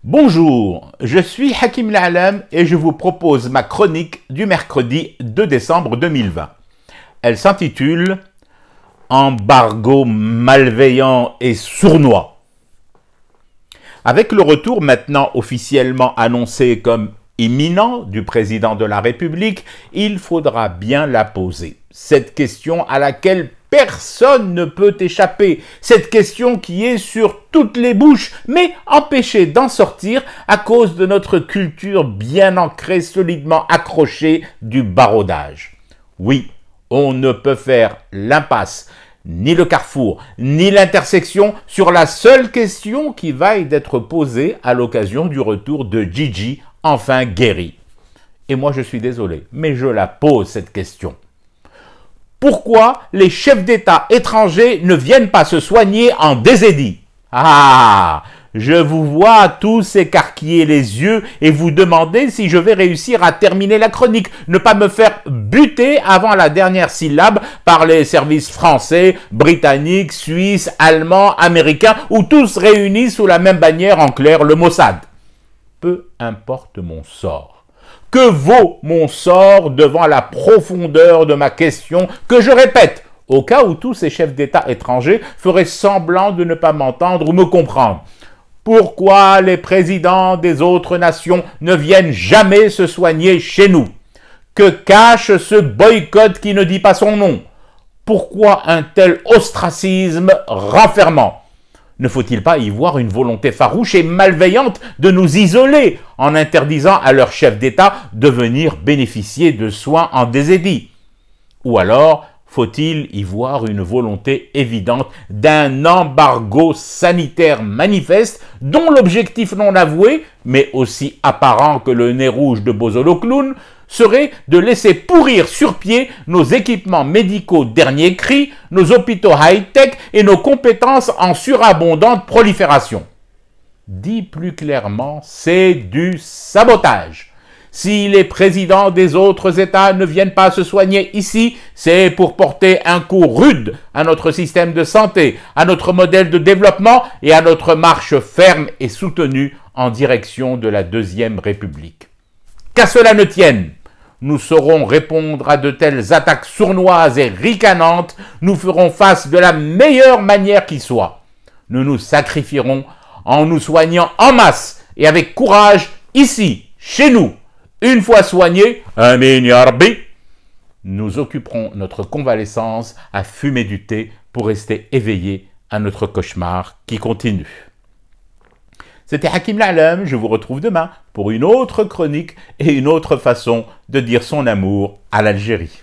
Bonjour, je suis Hakim La'alam et je vous propose ma chronique du mercredi 2 décembre 2020. Elle s'intitule « Embargo malveillant et sournois ». Avec le retour maintenant officiellement annoncé comme imminent du président de la République, il faudra bien la poser. Cette question à laquelle personne ne peut échapper, cette question qui est sur toutes les bouches, mais empêchée d'en sortir à cause de notre culture bien ancrée, solidement accrochée du baraudage. Oui, on ne peut faire l'impasse, ni le carrefour, ni l'intersection sur la seule question qui vaille d'être posée à l'occasion du retour de Gigi, enfin guéri. Et moi je suis désolé, mais je la pose cette question. Pourquoi les chefs d'État étrangers ne viennent pas se soigner en désédie? Ah, je vous vois tous écarquiller les yeux et vous demander si je vais réussir à terminer la chronique, ne pas me faire buter avant la dernière syllabe par les services français, britanniques, suisses, allemands, américains ou tous réunis sous la même bannière, en clair le Mossad. Peu importe mon sort. Que vaut mon sort devant la profondeur de ma question que je répète, au cas où tous ces chefs d'État étrangers feraient semblant de ne pas m'entendre ou me comprendre? Pourquoi les présidents des autres nations ne viennent jamais se soigner chez nous? Que cache ce boycott qui ne dit pas son nom? Pourquoi un tel ostracisme renfermant? Ne faut-il pas y voir une volonté farouche et malveillante de nous isoler en interdisant à leurs chefs d'État de venir bénéficier de soins en désédie? Ou alors, faut-il y voir une volonté évidente d'un embargo sanitaire manifeste dont l'objectif non avoué, mais aussi apparent que le nez rouge de Bozolo Clown, serait de laisser pourrir sur pied nos équipements médicaux dernier cri, nos hôpitaux high-tech et nos compétences en surabondante prolifération. Dit plus clairement, c'est du sabotage. Si les présidents des autres États ne viennent pas se soigner ici, c'est pour porter un coup rude à notre système de santé, à notre modèle de développement et à notre marche ferme et soutenue en direction de la Deuxième République. Qu'à cela ne tienne, nous saurons répondre à de telles attaques sournoises et ricanantes, nous ferons face de la meilleure manière qui soit. Nous nous sacrifierons en nous soignant en masse et avec courage ici, chez nous. Une fois soignés, Amin ya Rabbi, nous occuperons notre convalescence à fumer du thé pour rester éveillés à notre cauchemar qui continue. C'était Hakim La'alam, je vous retrouve demain pour une autre chronique et une autre façon de dire son amour à l'Algérie.